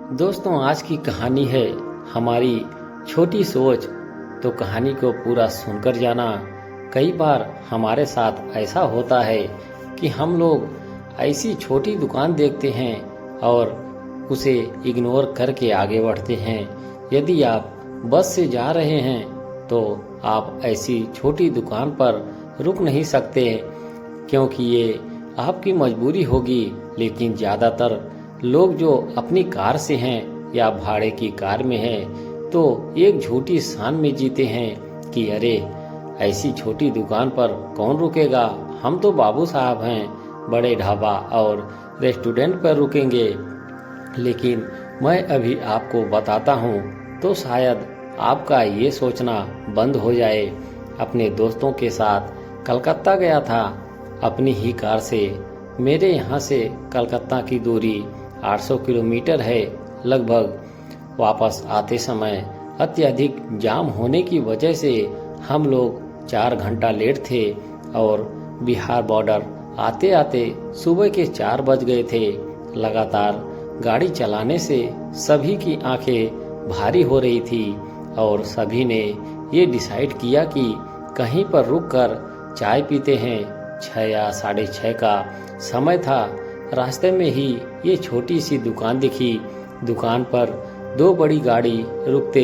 दोस्तों, आज की कहानी है हमारी छोटी सोच। तो कहानी को पूरा सुनकर जाना। कई बार हमारे साथ ऐसा होता है कि हम लोग ऐसी छोटी दुकान देखते हैं और उसे इग्नोर करके आगे बढ़ते हैं। यदि आप बस से जा रहे हैं तो आप ऐसी छोटी दुकान पर रुक नहीं सकते, क्योंकि ये आपकी मजबूरी होगी। लेकिन ज़्यादातर लोग जो अपनी कार से हैं या भाड़े की कार में हैं, तो एक झूठी शान में जीते हैं कि अरे, ऐसी छोटी दुकान पर कौन रुकेगा, हम तो बाबू साहब हैं, बड़े ढाबा और रेस्टोरेंट पर रुकेंगे। लेकिन मैं अभी आपको बताता हूँ तो शायद आपका ये सोचना बंद हो जाए। अपने दोस्तों के साथ कलकत्ता गया था अपनी ही कार से। मेरे यहाँ से कलकत्ता की दूरी 800 किलोमीटर है लगभग। वापस आते समय अत्यधिक जाम होने की वजह से हम लोग 4 घंटा लेट थे और बिहार बॉर्डर आते आते सुबह के 4 बज गए थे। लगातार गाड़ी चलाने से सभी की आंखें भारी हो रही थी और सभी ने ये डिसाइड किया कि कहीं पर रुककर चाय पीते हैं। 6 या 6:30 का समय था। रास्ते में ही ये छोटी सी दुकान दिखी। दुकान पर 2 बड़ी गाड़ी रुकते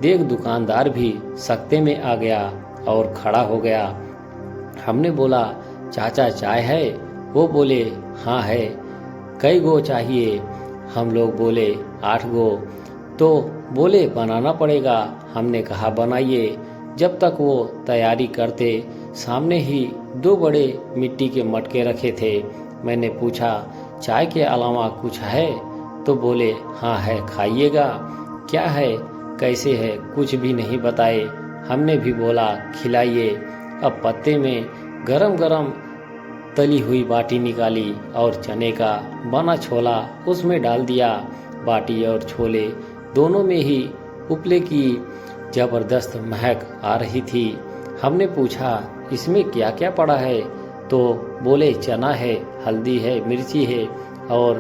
देख दुकानदार भी सकते में आ गया और खड़ा हो गया। हमने बोला, चाचा चाय है? वो बोले, हाँ है। कई गो चाहिए? हम लोग बोले 8 गो। तो बोले बनाना पड़ेगा। हमने कहा बनाइए। जब तक वो तैयारी करते, सामने ही 2 बड़े मिट्टी के मटके रखे थे। मैंने पूछा, चाय के अलावा कुछ है? तो बोले, हाँ है, खाइएगा। क्या है, कैसे है, कुछ भी नहीं बताए। हमने भी बोला, खिलाइए। अब पत्ते में गरम गरम तली हुई बाटी निकाली और चने का बना छोला उसमें डाल दिया। बाटी और छोले दोनों में ही उपले की जबरदस्त महक आ रही थी। हमने पूछा, इसमें क्या क्या पड़ा है? तो बोले, चना है, हल्दी है, मिर्ची है। और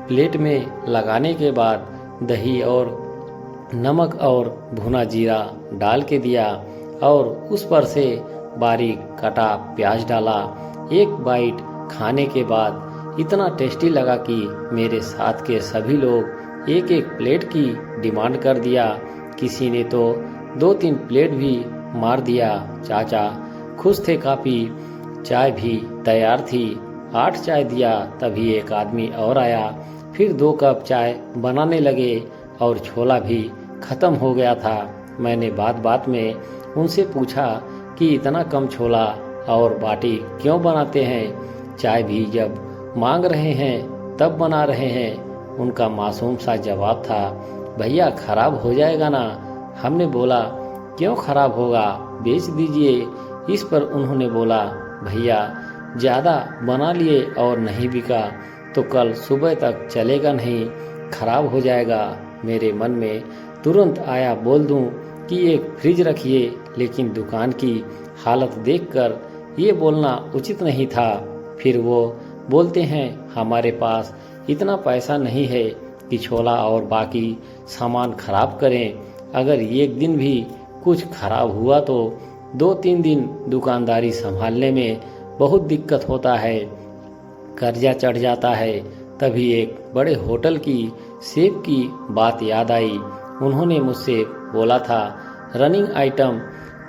प्लेट में लगाने के बाद दही और नमक और भुना जीरा डाल के दिया और उस पर से बारीक कटा प्याज डाला। एक बाइट खाने के बाद इतना टेस्टी लगा कि मेरे साथ के सभी लोग एक एक प्लेट की डिमांड कर दिया। किसी ने तो 2-3 प्लेट भी मार दिया। चाचा खुश थे काफ़ी। चाय भी तैयार थी। 8 चाय दिया। तभी एक आदमी और आया। फिर 2 कप चाय बनाने लगे और छोला भी ख़त्म हो गया था। मैंने बात बात में उनसे पूछा कि इतना कम छोला और बाटी क्यों बनाते हैं? चाय भी जब मांग रहे हैं तब बना रहे हैं। उनका मासूम सा जवाब था, भैया खराब हो जाएगा ना। हमने बोला, क्यों खराब होगा, बेच दीजिए। इस पर उन्होंने बोला, भैया ज़्यादा बना लिए और नहीं बिका तो कल सुबह तक चलेगा नहीं, खराब हो जाएगा। मेरे मन में तुरंत आया बोल दूं कि एक फ्रिज रखिए, लेकिन दुकान की हालत देखकर ये बोलना उचित नहीं था। फिर वो बोलते हैं, हमारे पास इतना पैसा नहीं है कि छोला और बाकी सामान खराब करें। अगर एक दिन भी कुछ खराब हुआ तो 2-3 दिन दुकानदारी संभालने में बहुत दिक्कत होता है, कर्जा चढ़ जाता है। तभी एक बड़े होटल की शेफ की बात याद आई। उन्होंने मुझसे बोला था, रनिंग आइटम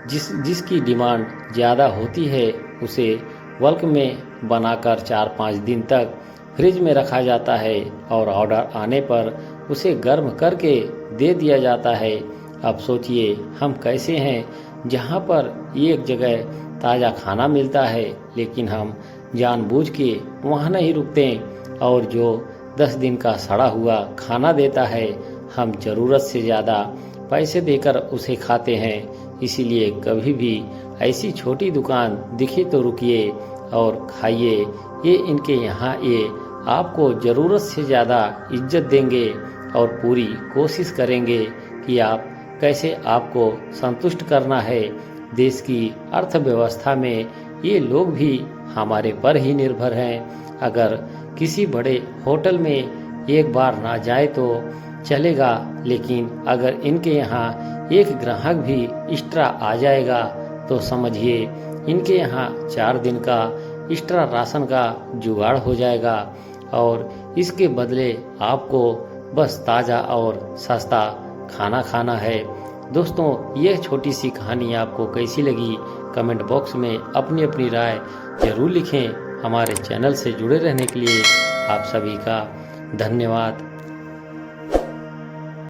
जिसकी डिमांड ज़्यादा होती है उसे बल्क में बनाकर 4-5 दिन तक फ्रिज में रखा जाता है और ऑर्डर आने पर उसे गर्म करके दे दिया जाता है। अब सोचिए हम कैसे हैं, जहाँ पर एक जगह ताज़ा खाना मिलता है लेकिन हम जानबूझ के वहाँ नहीं रुकते, और जो 10 दिन का सड़ा हुआ खाना देता है हम ज़रूरत से ज़्यादा पैसे देकर उसे खाते हैं। इसीलिए कभी भी ऐसी छोटी दुकान दिखे तो रुकिए और खाइए। ये इनके यहाँ ये आपको ज़रूरत से ज़्यादा इज्जत देंगे और पूरी कोशिश करेंगे कि आप कैसे आपको संतुष्ट करना है। देश की अर्थव्यवस्था में ये लोग भी हमारे पर ही निर्भर हैं। अगर किसी बड़े होटल में एक बार ना जाए तो चलेगा, लेकिन अगर इनके यहाँ एक ग्राहक भी एक्स्ट्रा आ जाएगा तो समझिए इनके यहाँ 4 दिन का एक्स्ट्रा राशन का जुगाड़ हो जाएगा और इसके बदले आपको बस ताज़ा और सस्ता खाना खाना है। दोस्तों, यह छोटी सी कहानी आपको कैसी लगी कमेंट बॉक्स में अपनी अपनी राय जरूर लिखें। हमारे चैनल से जुड़े रहने के लिए आप सभी का धन्यवाद।